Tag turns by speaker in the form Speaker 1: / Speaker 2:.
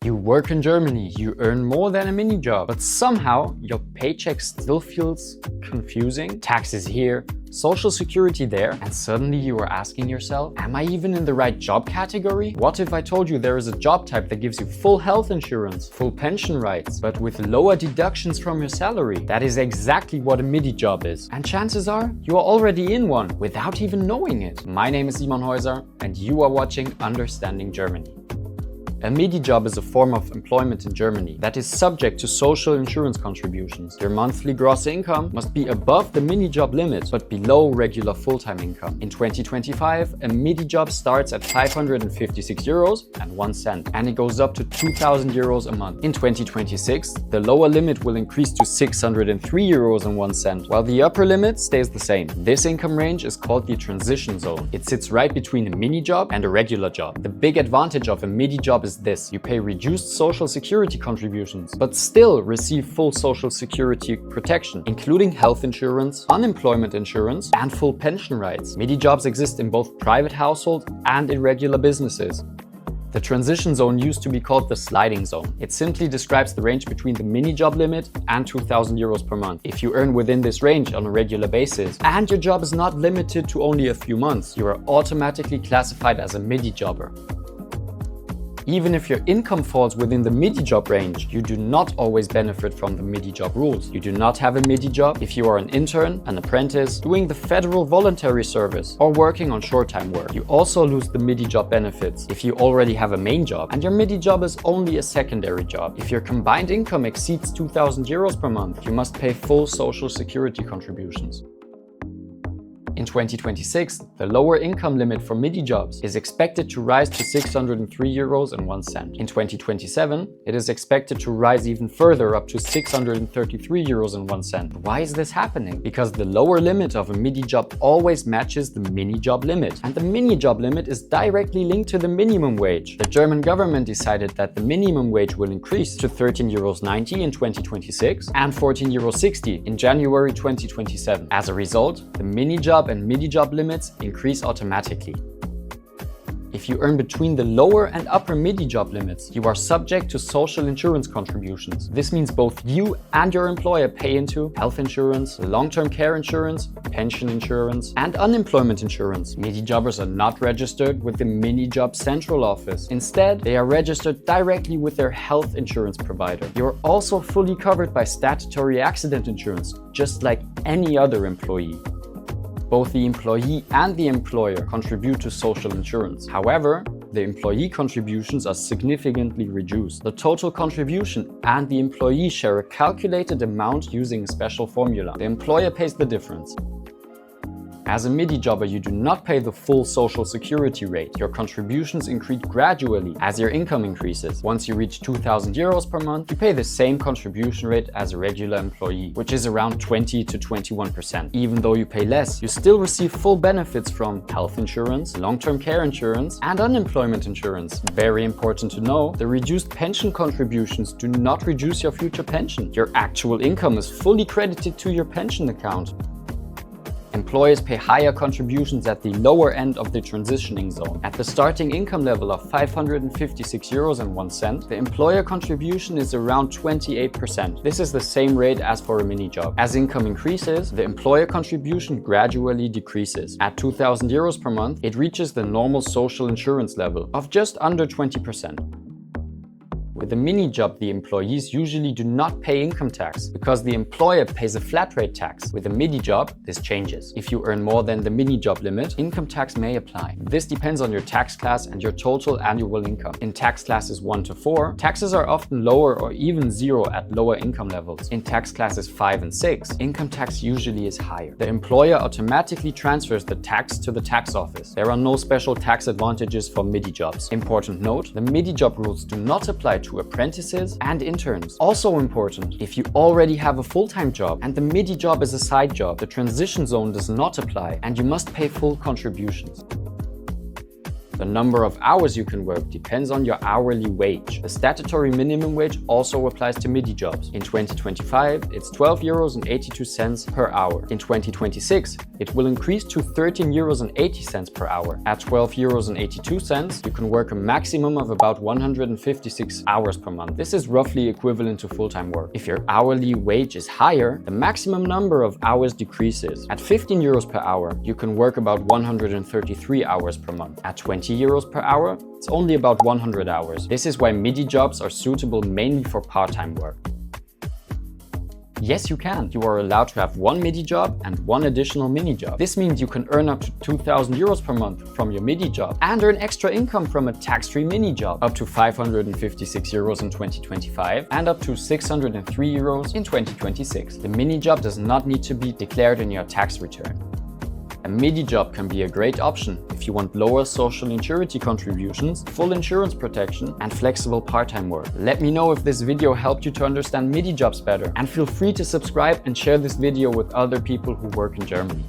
Speaker 1: You work in Germany, you earn more than a mini-job, but somehow your paycheck still feels confusing. Taxes here, social security there, and suddenly you are asking yourself, am I even in the right job category? What if I told you there is a job type that gives you full health insurance, full pension rights, but with lower deductions from your salary? That is exactly what a Midijob is. And chances are you are already in one without even knowing it. My name is Simon Häuser and you are watching Understanding Germany. A Midijob is a form of employment in Germany that is subject to social insurance contributions. Your monthly gross income must be above the Minijob limit, but below regular full-time income. In 2025, a Midijob starts at €556.01 and it goes up to €2,000 a month. In 2026, the lower limit will increase to €603.01, while the upper limit stays the same. This income range is called the transition zone. It sits right between a Minijob and a regular job. The big advantage of a Midijob is this: you pay reduced social security contributions, but still receive full social security protection, including health insurance, unemployment insurance, and full pension rights. Midijobs exist in both private households and in regular businesses. The transition zone used to be called the sliding zone. It simply describes the range between the Minijob limit and €2,000 per month. If you earn within this range on a regular basis and your job is not limited to only a few months, you are automatically classified as a Midijobber. Even if your income falls within the Midijob range, you do not always benefit from the Midijob rules. You do not have a Midijob if you are an intern, an apprentice, doing the federal voluntary service, or working on short-time work. You also lose the Midijob benefits if you already have a main job and your Midijob is only a secondary job. If your combined income exceeds €2,000 per month, you must pay full social security contributions. In 2026, the lower income limit for Midijobs is expected to rise to €603.01. In 2027, it is expected to rise even further up to €633.01. Why is this happening? Because the lower limit of a Midijob always matches the Minijob limit, and the Minijob limit is directly linked to the minimum wage. The German government decided that the minimum wage will increase to €13.90 in 2026 and €14.60 in January 2027. As a result, the Minijob and Midijob limits increase automatically. If you earn between the lower and upper Midijob limits, you are subject to social insurance contributions. This means both you and your employer pay into health insurance, long-term care insurance, pension insurance, and unemployment insurance. Midijobbers are not registered with the Minijob central office. Instead, they are registered directly with their health insurance provider. You are also fully covered by statutory accident insurance, just like any other employee. Both the employee and the employer contribute to social insurance. However, the employee contributions are significantly reduced. The total contribution and the employee share a calculated amount using a special formula. The employer pays the difference. As a Midijobber, you do not pay the full social security rate. Your contributions increase gradually as your income increases. Once you reach €2,000 per month, you pay the same contribution rate as a regular employee, which is around 20 to 21%. Even though you pay less, you still receive full benefits from health insurance, long-term care insurance, and unemployment insurance. Very important to know, the reduced pension contributions do not reduce your future pension. Your actual income is fully credited to your pension account. Employers pay higher contributions at the lower end of the transitioning zone. At the starting income level of €556.01, the employer contribution is around 28%. This is the same rate as for a Minijob. As income increases, the employer contribution gradually decreases. At €2,000 per month, it reaches the normal social insurance level of just under 20%. With a Minijob, the employees usually do not pay income tax because the employer pays a flat rate tax. With a Midijob, this changes. If you earn more than the Minijob limit, income tax may apply. This depends on your tax class and your total annual income. In tax classes 1 to 4, taxes are often lower or even zero at lower income levels. In tax classes 5 and 6, income tax usually is higher. The employer automatically transfers the tax to the tax office. There are no special tax advantages for Midijobs. Important note, the Midijob rules do not apply to apprentices and interns. Also important, if you already have a full-time job and the Midijob is a side job, the transition zone does not apply and you must pay full contributions. The number of hours you can work depends on your hourly wage. The statutory minimum wage also applies to Midijobs. In 2025, it's 12 euros and 82 cents per hour. In 2026, it will increase to 13 euros and 80 cents per hour. At 12 euros and 82 cents, you can work a maximum of about 156 hours per month. This is roughly equivalent to full-time work. If your hourly wage is higher, the maximum number of hours decreases. At 15 euros per hour, you can work about 133 hours per month. At 20 euros per hour, it's only about 100 hours. This is why Midijobs are suitable mainly for part-time work. Yes, you can. You are allowed to have one Midijob and one additional Minijob. This means you can earn up to 2,000 euros per month from your Midijob and earn extra income from a tax-free Minijob, up to 556 euros in 2025 and up to 603 euros in 2026. The Minijob does not need to be declared in your tax return. A Midijob can be a great option if you want lower social insurance contributions, full insurance protection, and flexible part-time work. Let me know if this video helped you to understand Midijobs better, and feel free to subscribe and share this video with other people who work in Germany.